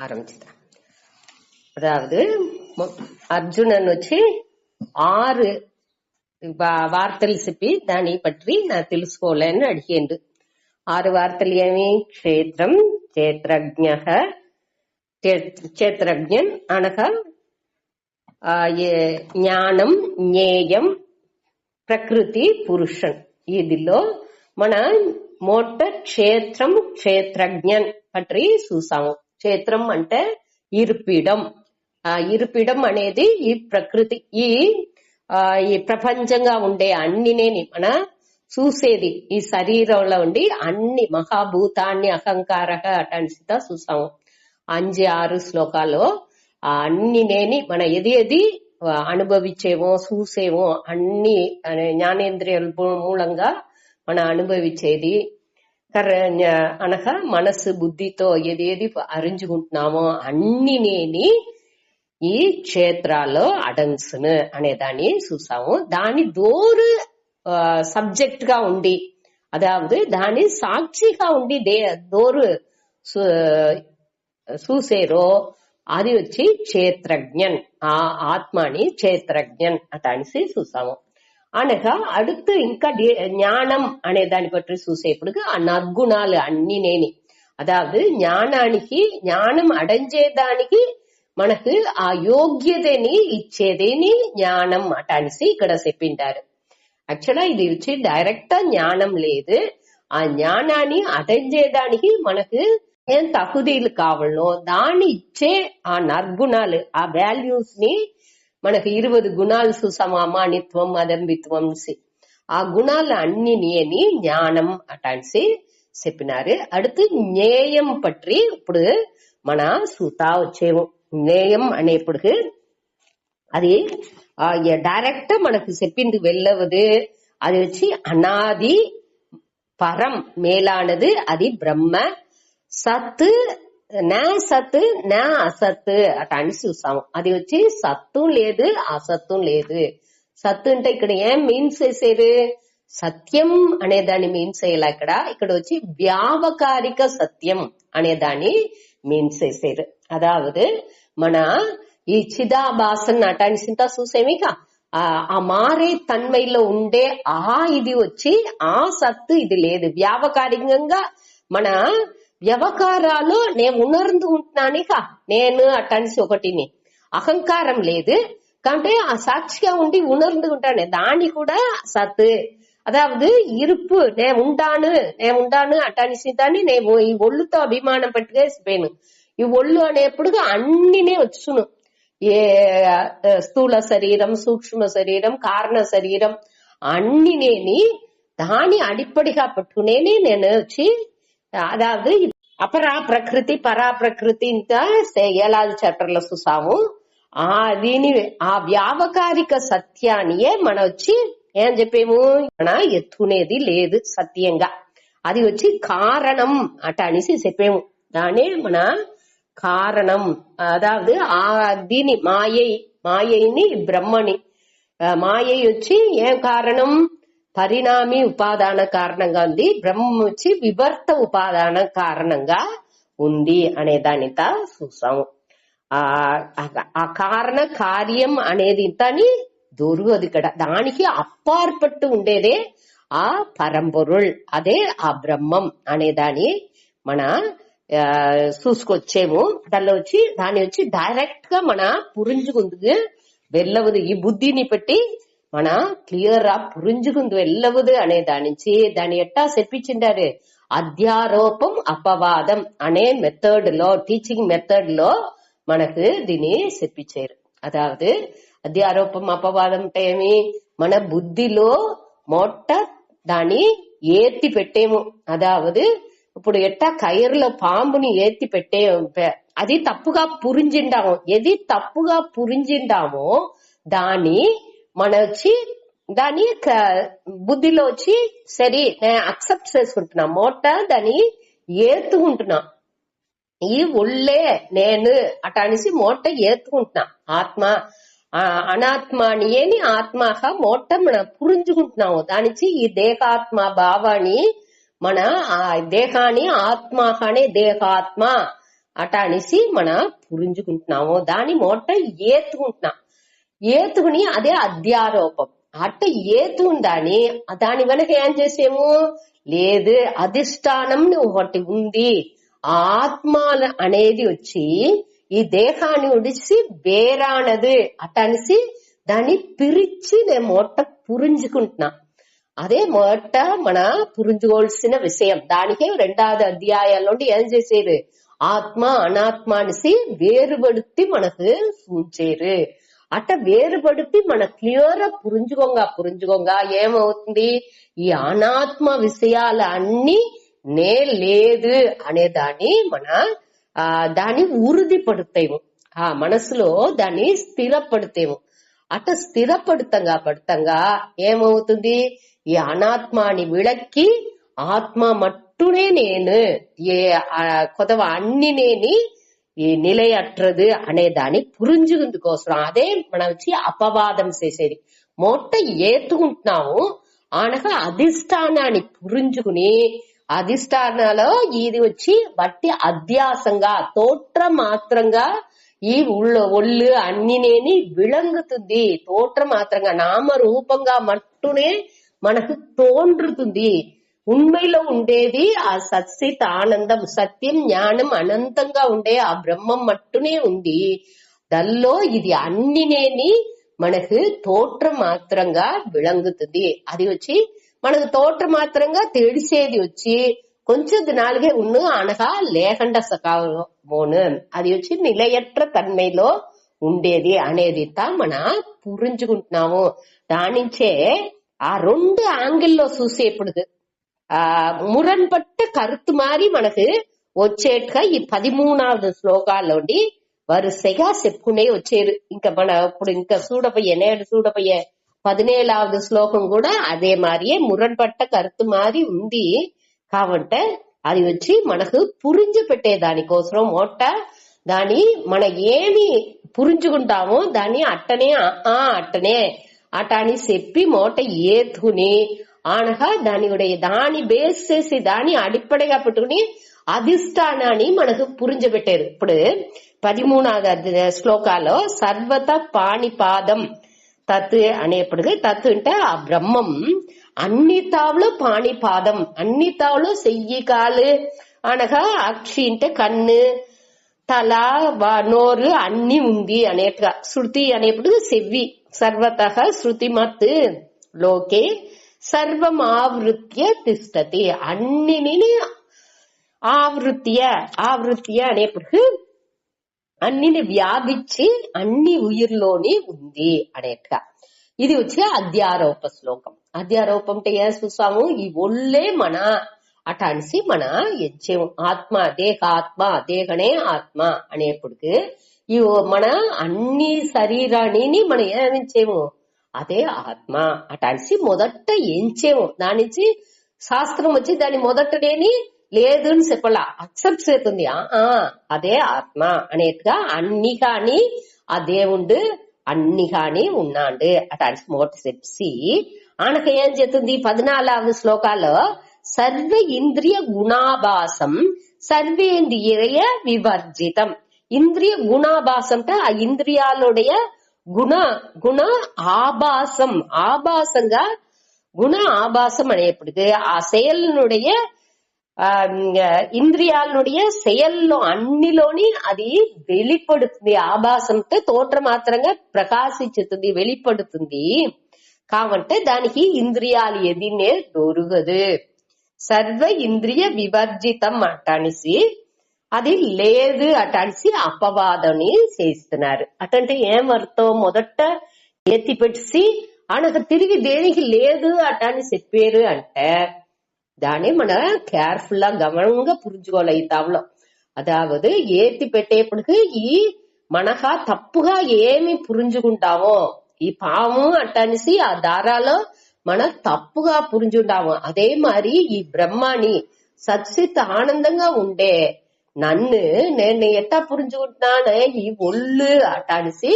ఆరంభిస్తాం. అదావదు అర్జునన్ వచ్చి 6 వార్తలు చెప్పి దాని పற்றி நான் తెలుసుకోవాలని అడిగిండు. 6 వార్తలు ఏమి? క్షేత్రం, క్షేత్రజ్ఞః, క్షేత్రజ్ఞన్ అనగా జ్ఞానం, జ్ఞేయం, ప్రకృతి, పురుషన్. ఇదిలో మన మొట్ట క్షేత్రం, క్షేత్రజ్ఞన్ పற்றி చూసాము. క్షేత్రం అంటే ఇరుపిడం. ఇరుపిడం అనేది ఈ ప్రకృతి, ఈ ప్రపంచంగా ఉండే అన్నినేని మన చూసేది. ఈ శరీరంలో ఉండి అన్ని మహాభూతాన్ని అహంకార అటంతా చూసాము. 5-6 శ్లోకాల్లో ఆ అన్నినేని మన ఏది అనుభవించేమో చూసేమో అన్ని జ్ఞానేంద్రియాల మూలంగా మన అనుభవించేది అనగా మనసు బుద్ధితో ఏది అరించుకుంటున్నామో అన్నినేని ఈ క్షేత్రాల్లో అడంగ్సును అనే దాన్ని చూసాము. దాని దోరు సబ్జెక్ట్ గా ఉండి, అదావదు దాని సాక్షిగా ఉండి దోరు చూసేరో అది వచ్చి క్షేత్రజ్ఞన్. ఆ ఆత్మని క్షేత్రజ్ఞన్ అటనిసి చూసాము. అనగా అడుగు ఇంకా జ్ఞానం అనే దాన్ని బట్టి చూసేప్పుడు ఆ నద్గుణాలు అన్నినేని, అదావదు జ్ఞానానికి జ్ఞానం అడంచేదానికి మనకు ఆ యోగ్యతని ఇచ్చేదేని జ్ఞానం అటనిసి ఇక్కడ చెప్పింటారు. యాక్చువల్గా ఇది వచ్చి డైరెక్ట్ జ్ఞానం లేదు. ఆ జ్ఞానాన్ని అటెంచేదానికి మనకు ఏం తగుదీలు కావాలనో దాన్ని ఇచ్చే ఆ నర్గుణాలు, ఆ వాల్యూస్ ని మనకు 20 గుణాలు చూసాము. అమానిత్వం, అదంబిత్వం, ఆ గుణాలు అన్నిని జ్ఞానం అటాన్సి చెప్పినారు. అడుగు జ్ఞేయం పట్టి ఇప్పుడు మన సూతా వచ్చేము. జ్ఞేయం అనేప్పుడు అది డైరెక్ట్ మనకు చెప్పింది వెళ్ళవదు. అది వచ్చి అనాది పరం మేలానది, అది బ్రహ్మ. సత్ నా సత్ నా అసత్ అట అని చూసాము. అది వచ్చి సత్తు లేదు, అసత్తు లేదు. సత్తు అంటే ఇక్కడ ఏం మీన్స్ చేసేది? సత్యం అనే దాన్ని మీన్స్ చేయాల. ఇక్కడ వచ్చి వ్యావకారిక సత్యం అనే దాన్ని మీన్స్ చేసేది. అదావదు మన ఈ చిదాభాసన్ అటాన్సింతా చూసేమిక ఆ మారే తన్మైలో ఉండే ఇది వచ్చి ఆ సత్తు ఇది లేదు. వ్యావకారికంగా మన వ్యవహారాలు నేను ఉణర్ந்து ఉంటున్నానిక నేను అటన్సి ఒకటిని అహంకారం లేదు కాబట్టి ఆ సాక్షిగా ఉండి ఉణర్ந்து ఉంటానే దాన్ని కూడా సత్. అదావదు ఇరుపు నేను ఉండాను అటనిసి దాన్ని నేను ఈ ఒళ్ళుతో అభిమానం పట్టుకేసిపోయాను. ఈ ఒళ్ళు అనేప్పుడు అన్నినే వచ్చును. ఏ స్థూల శరీరం, సూక్ష్మ శరీరం, కారణ శరీరం అన్నినేని దాని అడిప్పడిగా పట్టుకునేని నేను వచ్చి అదావదు అపరా ప్రకృతి పరా ప్రకృతి ఇంత 7வது చాప్టర్లో చూసాము. దీని ఆ వ్యావకారిక సత్యానియే మన వచ్చి ఏం చెప్పేము, మన ఎత్తుకునేది లేదు సత్యంగా. అది వచ్చి కారణం అట అనేసి చెప్పేము. దానే మన కారణం. అదావదు దీని మాయని బ్రహ్మని మాయ వచ్చి ఏం కారణం? పరిణామి ఉపాదాన కారణంగా ఉంది. బ్రహ్మ వచ్చి వివర్త ఉపాదాన కారణంగా ఉంది అనే దానితో చూసాము. ఆ కారణ కార్యం అనేది ఇంతని దొరకదు ఇక్కడ. దానికి అప్పార్పట్టు ఉండేదే ఆ పరంపొరుள், అదే ఆ బ్రహ్మం అనే దాన్ని మన చూసుకొచ్చేము. దాన్ని వచ్చి డైరెక్ట్ గా మన పురింజుకుందుకు వెళ్ళవదు. ఈ బుద్ధిని పెట్టి మన క్లియర్ గా పురింజుకుందు వెళ్ళవదు అనే దాని నుంచి దాన్ని ఎట్టా చెప్పించిండారు? అధ్యారోపం అపవాదం అనే మెథడ్ లో, టీచింగ్ మెథడ్ లో మనకు దీన్ని చెప్పించారు. అదావదు అధ్యారోపం అపవాదం అంటే ఏమి? మన బుద్ధిలో మొట్ట దాన్ని ఏత్తి పెట్టేము. అదావదు ఇప్పుడు ఎట్టా కైర్లో పాంబుని ఏత్తి పెట్టే అది తప్పుగా పురింజిండాము. ఏది తప్పుగా పురింజిండామో దాన్ని మన వచ్చి దాని బుద్ధిలో వచ్చి సరే నేను అక్సెప్ట్ చేసుకుంటున్నా, మోట దాన్ని ఏతుకుంటున్నా. ఈ ఒళ్ళే నేను అట అనేసి మోట ఏతుకుంటున్నా. ఆత్మ అనాత్మాని ఏని ఆత్మగా మోట మన పురించుకుంటున్నాము. దానిచి ఈ దేహాత్మ భావాన్ని మన దేహాన్ని ఆత్మగానే దేహాత్మ అట అనేసి మన పురించుకుంటున్నాము. దాని మోట ఏతుకుని అదే అధ్యారోపం. అట్ట ఏతుకుందాని దాని వెనక ఏం చేసేము లేదు, అధిష్టానం ఒకటి ఉంది. ఆత్మ అనేది వచ్చి ఈ దేహాన్ని ఉడిసి వేరానది అట్ట అనేసి దాన్ని పిరిచి నేను మొట్ట పురించుకుంటున్నా. అదే మొట్ట మన పురించుకోవాల్సిన విషయం. దానికే 2వ అధ్యాయాల్లో ఏం చేసేది, ఆత్మ అనాత్మ అనేసి వేరుపడుத்தி మనకు సూచేరు. అట్ట వేరుపడుத்தி మన క్లియర్ పురించుకోగా ఏమవుతుంది, ఈ అనాత్మ విషయాలు అన్ని నే లేదు అనే దాన్ని మన దాన్ని ఉరుది పడుతాము, ఆ మనసులో దాన్ని స్థిరపడుతాము. అట్ట స్థిరపడుతంగా ఏమవుతుంది, ఈ అనాత్మాని విளக்கி ఆత్మ మట్టునే నేను కొదవ అన్ని నేని ఈ నిలయట్రదు అనే దాన్ని పురించుకుందుకోసం అదే మనం వచ్చి అపవాదం చేసేది. మొట్ట ఏతుకుంటున్నాము అనగా అధిష్టానాన్ని పురించుకుని అధిష్టానాలో ఇది వచ్చి బట్టి అధ్యాసంగా తోట్ర మాత్రంగా ఈ ఒళ్ళు అన్నినేని విళంగుతుంది. తోట్ర మాత్రంగా నామ రూపంగా మట్టునే మనకు తోన్றுతుంది. ఉண்மைలో ఉండేది ఆ సత్సిత్ ఆనందం, సత్యం జ్ఞానం అనంతంగా ఉండే ఆ బ్రహ్మం మట్టునే ఉంది. దానిలో ఇది అన్నినేని మనకు తోట్ర మాత్రంగా విళంగుతుంది. అది వచ్చి మనకు తోట్ర మాత్రంగా తెలిసేది వచ్చి కొంచెం దినాలుగే ఉన్ను అనగా లేకుండా సకామోను అది వచ్చి నిలయట్ర తన్మైలో ఉండేది అనేది మన పురించుకుంటున్నాము. దానించే ఆ 2 యాంగిల్లో చూసేప్పుడు మురణ్పట్ట కరుతు మారి మనకు వచ్చేట్టుగా ఈ 13వ శ్లోకాల్లోండి వరుసగా చెప్పుకునే వచ్చేరు. ఇంకా మన ఇప్పుడు ఇంకా నేడు చూడపోయే 17వ శ్లోకం కూడా అదే మారియే మురణ్పట్ట కరుతు మారి ఉంది. కాబట్టి అది వచ్చి మనకు పురింజు పెట్టే దానికోసం మొట్ట దాని మన ఏమి పురించుకుంటామో దాన్ని అట్టనే అట్టనే అట అని చెప్పి మోట ఏతుకుని అనగా దాని బేస్ చేసి దాని అడిప్పడిగా పెట్టుకుని అధిష్టానాన్ని మనకు పురించబెట్టారు. ఇప్పుడు 13వ శ్లోకాలో సర్వత పాణిపాదం తత్ అనేప్పటికీ తత్ అంటే ఆ బ్రహ్మం అన్ని తావులో పాణిపాదం, అన్ని తావులో చెయ్యి కాలు అనగా అక్షి అంటే కన్ను తల నోరు అన్ని ఉంది అనేట్టుగా. శృతి అనేప్పుడు చెవి సర్వత శృతిమత్ లోకే సర్వం ఆవృత్య తిష్టతి, అన్నిని ఆవృత్య అనేప్పుడు అన్నిని వ్యాపించి అన్ని ఉయిర్లోని ఉంది అనేట్టుగా. ఇది వచ్చి అధ్యారోప శ్లోకం. అధ్యారోపం అంటే ఏం చూసాము, ఈ ఒళ్ళే మన అట అనిసి మన యజ్ఞం ఆత్మ దేహనే ఆత్మ అనేప్పటికి ఈ మన అన్ని శరీరాన్ని మనం ఏమించేము అదే ఆత్మ అట అనిసి మొదట ఎంచేము. దాని నుంచి శాస్త్రం వచ్చి దాని మొదటనేని లేదు అని చెప్పలా, అక్సెప్ట్ చేస్తుంది. అదే ఆత్మ అనేట్టుగా అన్ని కాని ఆ దేవుడు అన్ని కాని ఉన్నాడు అట అనిసి మొదట చెప్పి ఆనక ఏం చేస్తుంది 14వ శ్లోకాల్లో సర్వ ఇంద్రియ గుణాభాసం సర్వేంద్రియ వివర్జితం. ఇంద్రియ గుణాభాసం అంటే ఆ ఇంద్రియాలుடைய గుణ ఆభాసంగా గుణ ఆభాసం అనేప్పటికీ ఆ செயல்னுடைய ఇంద్రియాలనుடைய செயల్లో అన్నిలోని అది வெளிப்படுతుంది. ఆభాసంతో తోట్ర మాత్రంగా ప్రకాశించుతుంది, వెళ్ళిపడుతుంది. కాబట్టి దానికి ఇంద్రియాలు ఎదినే దొరుగదు. సర్వ ఇంద్రియ వివర్జితం అటనిసి అది లేదు అటనిసి అపవాదని చేస్తున్నారు. అటంటే ఏమర్థం, మొదట ఎత్తి పెట్టి అనక తిరిగి దేనికి లేదు అటని చెప్పారు అంటే దాన్ని మన కేర్ఫుల్ గా గమనంగా పురుచుకోవాలి. ఈ తావులో అదావదు ఏత్తి పెట్టేప్పటికి ఈ మనక తప్పుగా ఏమి పురించుకుంటామో ఈ పాము అట్టనిసి ఆ దారాలో మన తప్పుగా పురించుంటాము. అదే మరి ఈ బ్రహ్మాని సత్సిత్ ఆనందంగా ఉండే నన్ను నేను ఎట్టా పురించుకుంటున్నాను, ఈ ఒళ్ళు అట్టనిసి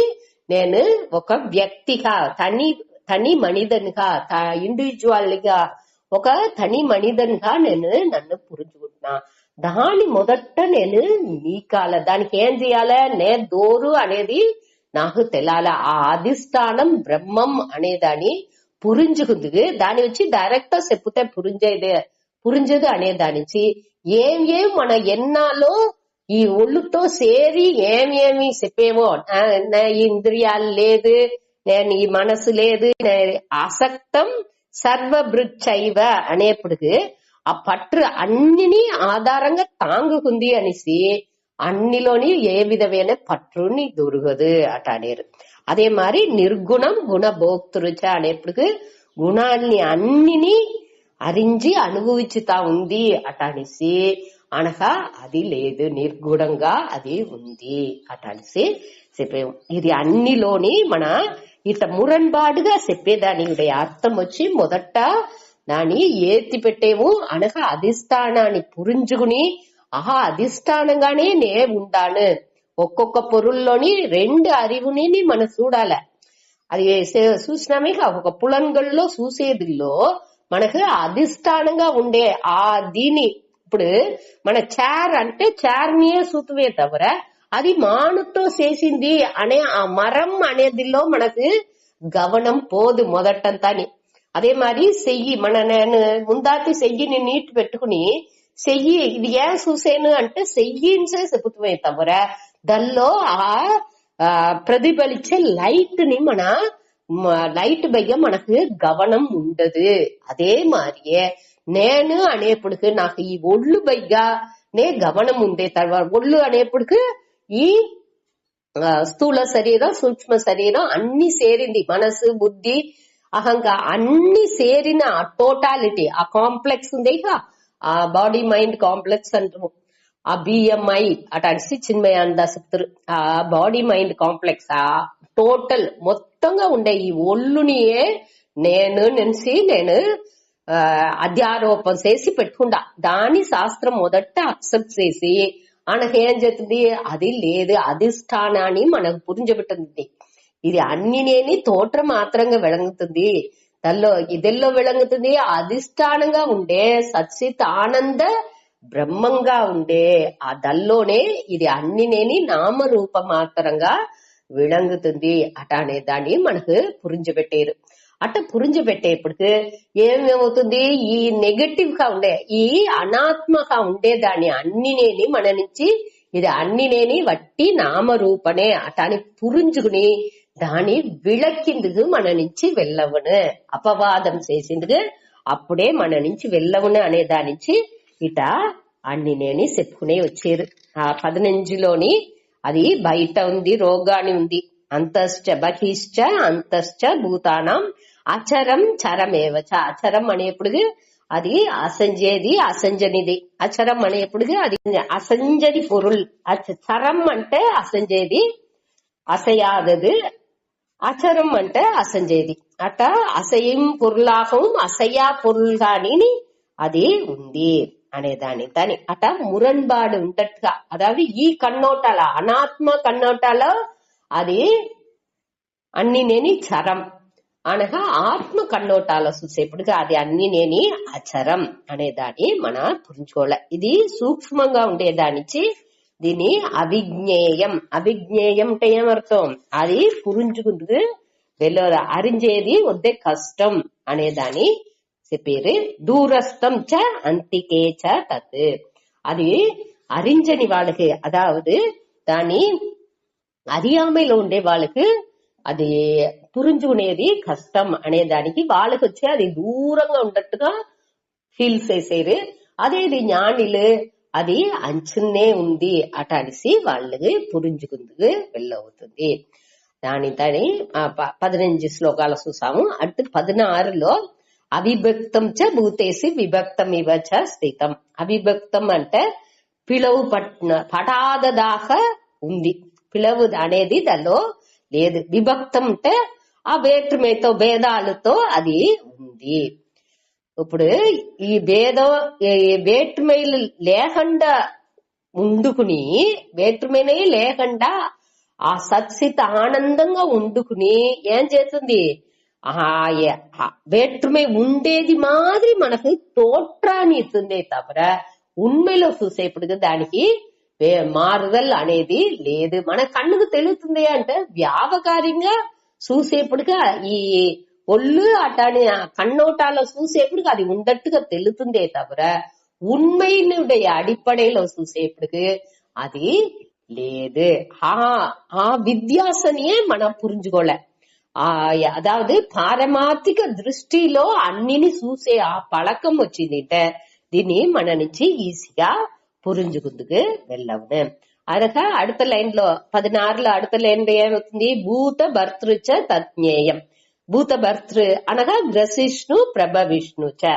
నేను ఒక వ్యక్తిగా తని మనిదన్గా ఇండివిజువల్ గా ఒక తని మనిదన్గా నేను నన్ను పురించుకుంటున్నా. దాని మొదట నేను నీకాల దానికి ఏం చేయాలి? నే దోరు అనేది నాకు తెలాల. ఆ అధిష్టానం బ్రహ్మం అనేదాన్ని పురింజుకుంది. దాని వచ్చి డైరెక్ట్ గా చెప్పుతే పురింజదు అనే దాని నుంచి ఏం మన ఎన్నాలో ఈ ఒళ్ళుతో సేరి ఏమి చెప్పేమో, ఈ ఇంద్రియాలు లేదు, నేను ఈ మనసు లేదు, ఆసక్తం సర్వభృచ్చైవ అనేప్పటికి ఆ పట్టు అన్నిని ఆధారంగా తాంగుకుంది అనేసి అన్నిలోని ఏ విధమైన పట్టుని దొరకదు అట అనేరు. అదే మరి నిర్గుణం గుణభోక్తృచ అనేప్పటికి గుణాన్ని అన్నిని అరించి అనుభవించుతా ఉంది అట అనేసి అనగా అది లేదు, నిర్గుణంగా అది ఉంది అట అనేసి చెప్పాము. ఇది అన్నిలోని మన ఇట మురణ్బాటుగా చెప్పేదాని అర్థం వచ్చి మొదట దాన్ని ఏతి పెట్టేము అనగా అధిష్టానాన్ని పురించుకుని అధిష్టానంగానే నే ఉండాను. ఒక్కొక్క పొరుల్లోని రెండు అరివుని మనం చూడాల. అది చూసినామే. ఒక పులంగల్లో చూసేదిలో మనకు అధిష్టానంగా ఉండే ఆ దీని ఇప్పుడు మన చార్ అంటే చార్నియే చూతువే తవర అది మానుతో చేసింది అనే ఆ మరం అనేదిలో మనకు గమనం పోదు మొదటంతాని. అదే మరి చెయ్యి నేను ముందాతి చెయ్యిని నీటి పెట్టుకుని చెయ్యి ఇది ఏం చూసాను అంటే చెయ్యించే చెబుతుమే తవర దానిలో ఆ ప్రతిఫలించే లైట్ ని మన లైట్ బయ్య మనకు గమనం ఉండదు. అదే మారియే నేను అనేప్పటికి నాకు ఈ ఒళ్ళు బయ్య నే గమనం ఉండే తర్వాత ఒళ్ళు అనేప్పటికి ఈ స్థూల శరీరం సూక్ష్మ శరీరం అన్ని సేరింది. మనసు బుద్ధి అహంకారం అన్ని సేరిన ఆ టోటాలిటీ ఆ కాంప్లెక్స్ ఉంది. ఆ బాడీ మైండ్ కాంప్లెక్స్ అంటాము. ఆ బిఎంఐ అటాసి చిన్మయానంద చెప్తారు. ఆ బాడీ మైండ్ కాంప్లెక్స్ ఆ టోటల్ మొత్తంగా ఉండే ఈ ఒళ్ళునియే నేను అధ్యారోపం చేసి పెట్టుకుంటా. దాని శాస్త్రం మొదట అక్సెప్ట్ చేసి మనకేం చెప్తుంది? అది లేదు, అధిష్టానాన్ని మనకు పురించబెట్టింది. ఇది అన్నినేని తోట మాత్రంగా వెళంగుతుంది. దానిలో ఇదెల్లో వెళంగుతుంది అధిష్టానంగా ఉండే సచ్చిత్ ఆనంద బ్రహ్మంగా ఉండే ఆ దల్లోనే ఇది అన్నినేని నామరూప మాత్రంగా విళంగుతుంది అట అనే దాన్ని మనకు పురించబెట్టారు. అట్ట పురించబెట్టేప్పటికి ఏమేమవుతుంది? ఈ నెగటివ్ గా ఉండే ఈ అనాత్మగా ఉండేదాన్ని అన్నినేని మన నుంచి ఇది అన్నినేని వట్టి నామరూపనే అటాని పురించుకుని దాని విళక్కిందుకు మన నుంచి వెళ్ళవును, అపవాదం చేసిందుకు అప్పుడే మన నుంచి వెళ్ళవును అనే దాని నుంచి ఇట అన్నినేని చెప్పుకునే వచ్చారు. ఆ 15లోని అది బయట ఉంది, రోగాని ఉంది. అంతశ్చ బహిశ్చ అంతశ్చ భూతానం అచరం చరమేవచ. అచరం అనేప్పుడు అది అసంజేది అసంజనిది. అచరం అనేప్పుడు అది అసంజని పొరుల్. చరం అంటే అసంజేది అసయాదது, అచరం అంటే అసంజేది. అట అసయం పొరులాகவும் అసయా పొరుల్గాని అది ఉంది అనేదాన్ని దాని అట మురణ్బాడు ఉంటట్టుగా. అதாவது ఈ కన్నోటాల అనాత్మ కన్నోటాలో అది అన్నినేని చరం అనగా ఆత్మ కన్నోటాల చూసేప్పుడుగా అది అన్నినేని అచరం అనేదాన్ని మన పురించుకోవాలి. ఇది సూక్ష్మంగా ఉండేదానిచి దీని అవిజ్ఞేయం. అవిజ్ఞేయం అంటే ఏమర్థం? అది పురించుకుంటూ వెళ్ళ అరించేది వద్దే కష్టం అనేదాన్ని చెప్పారు. దూరస్థం చ అంతికే చ తత్. అది అరించని వాళ్ళకి అదావదు దాని అరియామైలో ఉండే వాళ్ళకి అది పురించుకునేది కష్టం అనేదానికి వాళ్ళకి వచ్చి అది దూరంగా ఉన్నట్టుగా ఫీల్ చేసేరు. అదేది జ్ఞానిలు అది అంచునే ఉంది అట అనిసి వాళ్ళకి పురించుకుందుకు వెళ్ళవుతుంది. దాని 15 శ్లోకాలు చూసాము. అటు 16లో అవిభక్తం చ భూతేసి విభక్తం ఇవ చ స్థితం. అవిభక్తం అంటే పిలవు పటాదదాకా ఉంది. పిలవు అనేది దానిలో లేదు. విభక్తం అంటే ఆ వేற்றுமைతో భేదాలతో అది ఉంది. ఇప్పుడు ఈ వేற்றுமைలు లేకుండా ఉండుకుని వేற்றுமைనే లేకుండా ఆ సత్సిత ఆనందంగా ఉండుకుని ఏం చేస్తుంది? వేற்றுமை ఉండేది మాదిరి మనకు తోట్రాన్ని ఇస్తుందే తప్ప ఉண்மைలో చూసేప్పుడు దానికి మారుదల్ అనేది లేదు. మన కన్నుకు తెలుస్తుంది అంటే వ్యాపకారంగా చూసేప్పుడుగా ఈ ఒళ్ళు అటాని కన్నోటాలో చూసేప్పుడు అది ఉండట్టుగా తెలుతుందే తவிர உண்மையினுடைய அடிப்படையில చూసేప్పుడు అది లేదు. ఆ విద్యాసనియే మనం పురించుకోలే. అదావదు పారమార్థిక దృష్టిలో అన్నిని చూసే ఆ పழக்கம் వచ్చిందంటే దీన్ని మన నుంచి ఈజీగా పురించుకుందుకు వెళ్ళవును. అనగా அடுத்த లైన్లో 16లో அடுத்த లైన్లో ఏమవుతుంది? భూత భర్తృచ తజ్ఞేయం. భూత భర్తృ అనగా గ్రసిష్ణు ప్రభవిష్ణు చ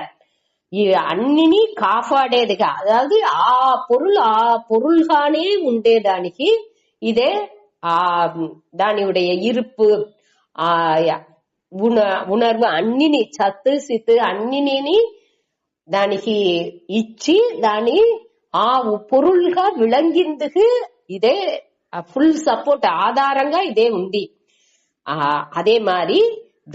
ఈ అన్నిని కాపాడేదిగా, అதாவது ఆ பொருள்கானே ఉండేదానికి ఇదే ఆ దానియుடைய இருப்பு ఉణర్వు అన్నిని చత్తు సిత్తు అన్నిని దానికి ఇచ్చి దాని ఆ పొరుల్గా విளங்கிందుకు ఇదే ఫుల్ సపోర్ట్ ఆధారంగా ఇదే ఉంది. అదే మారి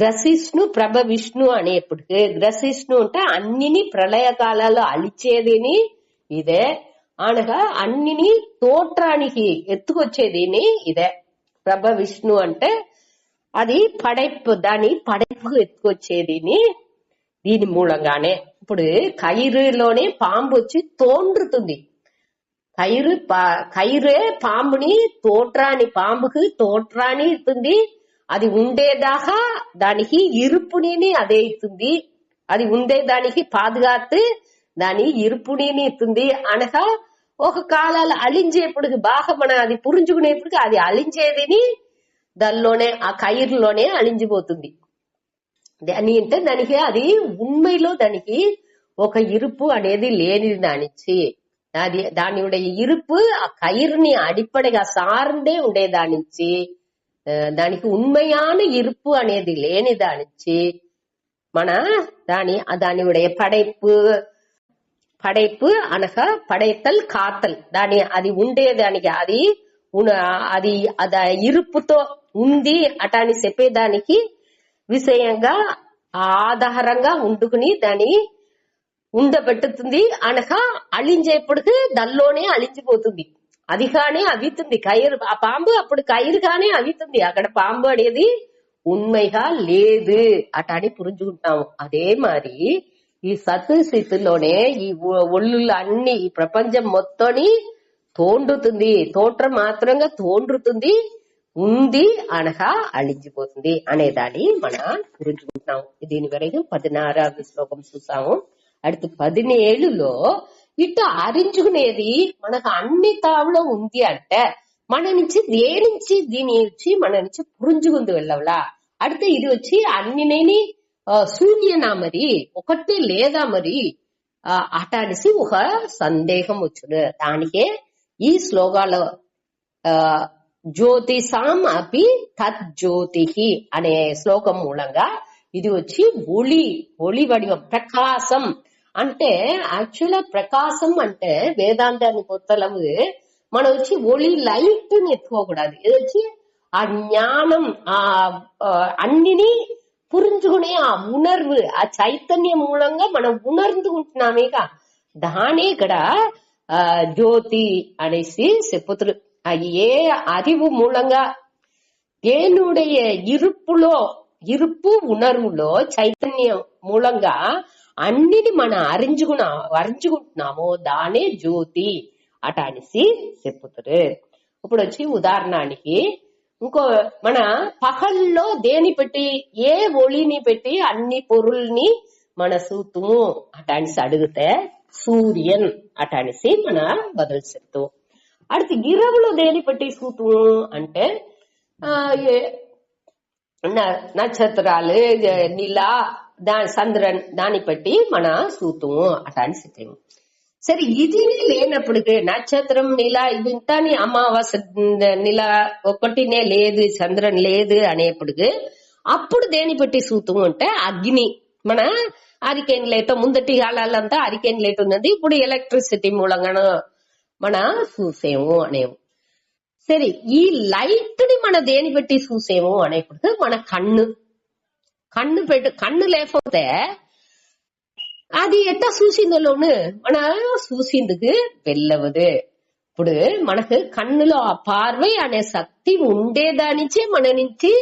గ్రసిష్ణు ప్రభ విష్ణు అనేప్పటికి గ్రసిష్ణు అంటే అన్నిని ప్రళయ కాలాల్లో అழிచేదిని ఇదే. అనగా అన్నిని తోట్రానికి ఎత్తుకొచ్చేదిని ఇదే. ప్రభ విష్ణు అంటే అది పడైపు, దాని పడైపుకు ఎత్తుకొచ్చేదిని దీని మూలంగానే. ఇప్పుడు కయిరులోనే పాంబు వచ్చి తోండ్రుతుంది. కయిరే పాంబుని తోట్రాని, పాంబుకు తోట్రాని ఇస్తుంది. అది ఉండేదాకా దానికి ఇరుపుని అదే ఇస్తుంది. అది ఉండేదానికి పాదుగాத்து దాని ఇరుపుని ఇస్తుంది. అనగా ఒక కాలాలు అలించేప్పటికి బాగా మనం అది పురించుకునేప్పటికి అది అలించేదిని దానిలోనే ఆ కయిర్లోనే అలించిపోతుంది. దాని అంటే దానికి అది ఉண்மைలో దానికి ఒక ఇరుపు అనేది లేనిది. దానిచ్చి అది దాని ఇరుపు ఆ కయిర్ని అడిపడిగా సార్ందే ఉండేదానిచ్చి దానికి ఉண்மையான இருப்பு అనేది లేని దానిచ్చి మన దాని పడైపు అనగా పడైతల్ కాతల్ దాని అది ఉండేదానికి అది ఇరుపుతో ఉంది అటాని చెప్పేదానికి విషయంగా ఆధారంగా ఉండుకుని దాని ఉండబెట్టుతుంది. అనగా అలించేప్పటికి దానిలోనే అలించిపోతుంది. అది కానీ అవితుంది కయిరు. ఆ పాంబు అప్పుడు కయిరు కానీ అవితుంది. అక్కడ పాంబు అనేది ఉண்மைగా లేదు అటాని పురించుకుంటాము. అదే మరి ఈ సత్తు స్థితిలోనే ఈ ఒళ్ళు అన్ని ఈ ప్రపంచం మొత్తాన్ని తోండుతుంది. తోట్ర మాత్రంగా తోండుతుంది, ఉంది అనగా అழிంచిపోతుంది అనేదాన్ని మనం పురించుకుంటున్నాం. దీని వరకు 16వ శ్లోకం చూసాము. அடுத்து 17లో ఇట్ట ఆరించుకునేది మనకు అన్ని తావులో ఉంది అంటే మన నుంచి దేనించి దీని వచ్చి మన నుంచి పురించుకుంది వెళ్ళవలా. அடுத்து ఇది వచ్చి అన్నినేని శూన్యనా మరి ఒకటి లేదా మరి అటానిసి ఒక సందేహం వచ్చును. దానికే ఈ శ్లోకాల జ్యోతిషాం అపి తజ్జ్యోతిహి అనే శ్లోకం మూలంగా ఇది వచ్చి ఒళి వడివం, ప్రకాశం అంటే యాక్చువల్ ప్రకాశం అంటే వేదాంతాన్ని పొత్తలము మనం వచ్చి ఒళి లైట్ ని ఎత్తుకోకూడదు. ఇది వచ్చి ఆ జ్ఞానం ఆ అన్నిని పురించుకునే ఆ ఉణర్వు ఆ చైతన్యం మూలంగా మనం ఉణర్ந்துకుంటున్నామేగా దానే ఇక్కడ జ్యోతి అనేసి చెప్పుతురు. ఏ அறிவு మూలంగా దేనుடைய இருப்பு ఉణర్వులో చైతన్యం మూలంగా అన్నిని మనం అరించుకుంటున్నామో దానే జ్యోతి అట అనేసి చెప్పుతారు. ఇప్పుడు వచ్చి ఉదాహరణకి ఇంకో మన పగల్లో దేని పెట్టి ఏ ఒళిని పెట్టి అన్ని పొరుల్ని మన సూతుము అట అనేసి అడిగితే సూర్యన్ అట అనేసి మన బదులు చెప్తాం. அடுத்து இரவுలో దేని పెట్టి సూతుము అంటే నక్షత్రాలు, నిలా, చంద్రన్ దాన్ని పెట్టి మన సూతుము అట అని చెప్తాము. సరే ఇది లేనప్పటికీ నక్షత్రం నిలా ఇది ఇంటాని అమావాస్య నిలా ఒకటినే లేదు చంద్రన్ లేదు అనేప్పటికీ అప్పుడు దేని పెట్టి సూతుము అంటే అగ్ని. మన అరికేన్ లైట్ ముందటి కాలాలంతా అరికేన్ లైట్ ఉన్నది, ఇప్పుడు ఎలక్ట్రిసిటీ మూలంగా మన చూసేము అనేము. సరే ఈ లైట్ ని మన దేని పెట్టి చూసేము అనేప్పుడు మన కన్ను లేకపోతే అది ఎట్టా చూసిందలోను మన చూసిందుకు వెళ్ళవదు. ఇప్పుడు మనకు కన్నులో ఆ పార్వై అనే శక్తి ఉండేదానిచే మన నుంచి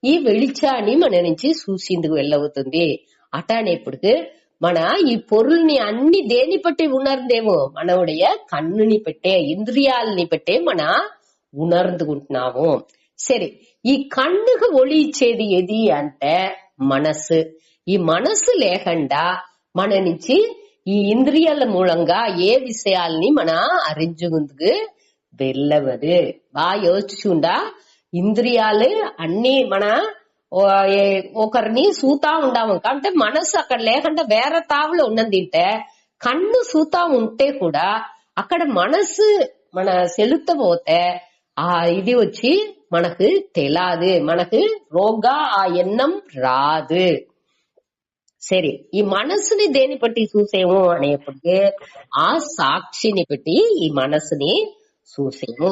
ఈ వెళిచాన్ని మన నుంచి చూసిందుకు వెళ్ళవుతుంది. అటానేప్పుడు మన ఈ పొరుల్ని అన్ని దేని పట్టి ఉణర్దేమో మనవుடைய కన్నుని పెట్టే ఇంద్రియాలని పెట్టే మన ఉణర్దుకుంటున్నాము. సరే, ఈ కన్నుకు ఒళి ఇచ్చేది ఏది అంటే మనసు. ఈ మనసు లేకుండా మన నుంచి ఈ ఇంద్రియాల మూలంగా ఏ విషయాల్ని మన అరించుకుందుకు వెళ్ళవదు. బాగా యోచించుండా, ఇంద్రియాలు అన్ని మన ఒకరిని సూతా ఉండాము అంటే మనసు అక్కడ లేకుండా వేరే తావులో ఉన్నదింటే కన్ను సూతా ఉంటే కూడా అక్కడ మనసు మన సెలుతపోతే ఆ ఇది వచ్చి మనకు తెలాదు, మనకు రోగా ఆ ఎన్నం రాదు. సరే, ఈ మనసుని దేని బట్టి చూసేము అనేప్పటికే ఆ సాక్షిని పెట్టి ఈ మనసుని చూసేము.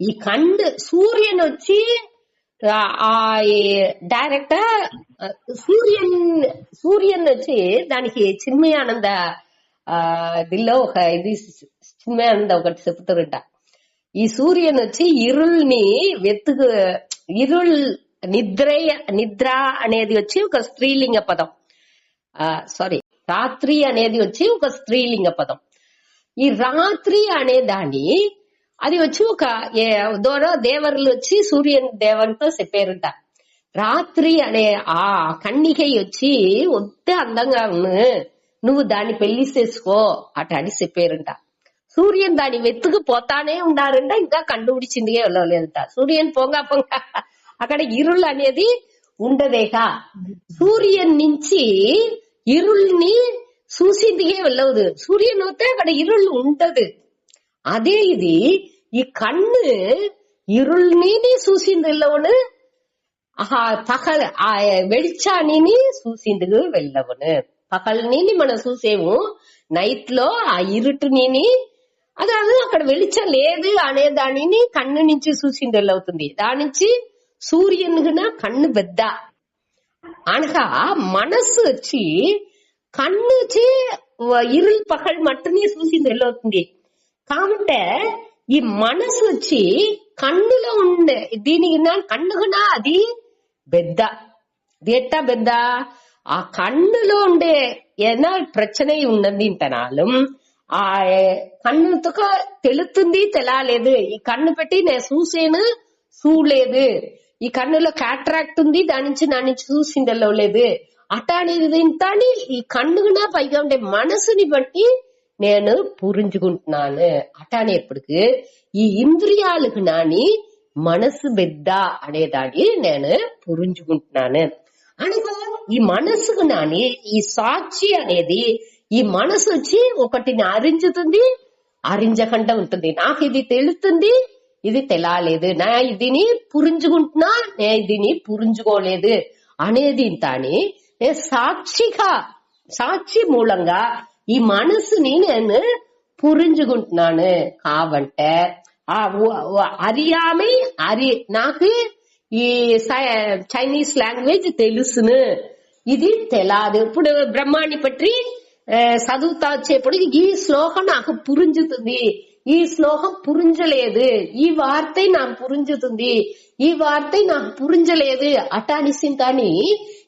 ఈ కన్ను సూర్యుని వచ్చి ఆ డైరెక్ట్ సూర్యన్ వచ్చి దానికి చిన్మయానంద దిల్లో ఒక ఇది చిన్మయానంద ఒకటి చెప్తారంట. ఈ సూర్యుని వచ్చి ఇరుల్ని నిద్ర అనేది వచ్చి ఒక స్త్రీలింగ పదం. రాత్రి అనేది వచ్చి ఒక స్త్రీలింగ పదం. ఈ రాత్రి అనే దాన్ని అది వచ్చి ఒక దేవర్లు వచ్చి సూర్యన్ దేవంతో చెప్పారంట. రాత్రి అనే ఆ కన్నికై వచ్చి వద్దే అందంగా నువ్వు దాన్ని పెళ్లి చేసుకో అట అని చెప్పారంట. సూర్యన్ దాన్ని వెతుకు పోతానే ఉండారంట, ఇంకా కండుపిడిచింది వెళ్ళలేదంట. సూర్యన్ పొంగ అక్కడ ఇరుళ్ళు అనేది ఉండదేక. సూర్యన్ నుంచి ఇరుల్ని చూసిందిగే వెళ్ళవదు. సూర్యన్ వస్తే అక్కడ ఇరుళ్ళు ఉండదు. అదే ఇది ఈ కన్ను ఇరుల్ని చూసింది వెళ్ళవను, పగల్ ఆ వెళిచాని చూసిందుకు వెళ్ళవను. పగల్ని మనం చూసేము, నైట్ లో ఆ ఇరుటుని అది అక్కడ వెళిచం లేదు అనే దానిని కన్ను నుంచి చూసింది వెళ్ళవుతుంది. దాని నుంచి సూర్యుని కన్ను పెద్ద అనగా మనసు వచ్చి కన్ను వచ్చి ఇరుల్ పగల్ మట్టుని చూసింది వెళ్ళవుతుంది. కాబట్టి ఈ మనసు వచ్చి కన్నులో ఉండే దీనికి కన్నుగునా అది పెద్ద ఎట్టా పెద్ద ఆ కన్నులో ఉండే ఏదైనా ప్రச்சனை ఉన్నది ఇంతనాலும் ఆ కన్నుతో తెలుస్తుంది తెలాలేదు. ఈ కన్ను పెట్టి నేను చూసేను చూడలేదు. ఈ కన్నులో కాట్రాక్ట్ ఉంది, దాని నుంచి నా నుంచి చూసింది వెళ్ళలేదు. అటానేది ఇంతని ఈ కన్నుగునా పైగా ఉండే మనసుని బట్టి నేను పురించుకుంటున్నాను. అటానేప్పటికి ఈ ఇంద్రియాలకు నాని మనసు పెద్ద అనేదాన్ని నేను పురించుకుంటున్నాను. అనగా ఈ మనసుకు నాని ఈ సాక్షి అనేది ఈ మనసు వచ్చి ఒకటిని అరించుతుంది, అరించకుండా ఉంటుంది. నాకు ఇది తెలుస్తుంది, ఇది తెలాలేదు, నా ఇదిని పురించుకుంటున్నా, నే ఇదిని పురించుకోలేదు అనేది ఇంతని సాక్షి మూలంగా ఈ మనసుని నేను పురించుకుంటున్నాను. కాబట్టి ఆ అరియామే నాకు ఈ చైనీస్ లాంగ్వేజ్ తెలుసును, ఇది తెలాదు. ఇప్పుడు బ్రహ్మాన్ని పట్టి చదువుతా వచ్చేప్పుడు ఈ శ్లోకం నాకు పురించుతుంది, ఈ శ్లోకం పురించలేదు, ఈ వార్త నాకు పురించుతుంది, ఈ వార్త నాకు పురించలేదు అటానిసింతాని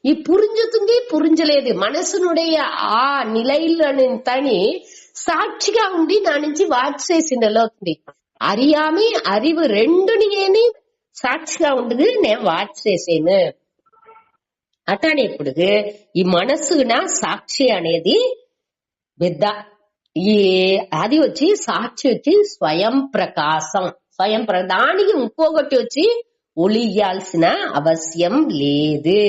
ఈ పురించుతుంది పురించలేదు మనసునుடைய ఆ నిలయిలని సాక్షిగా ఉండి నా నుంచి వాచేసింది అవుతుంది. అరియామి అరివు రెండుని ఏని సాక్షిగా ఉండదు, నేను వాచ్ చేసేను అటానే. ఇప్పుడు ఈ మనసున సాక్షి అనేది పెద్ద ఈ అది వచ్చి సాక్షి వచ్చి స్వయం ప్రకాశం. దానికి ఇంకొకటి వచ్చి ఒలియాల్సిన అవసరం లేదు.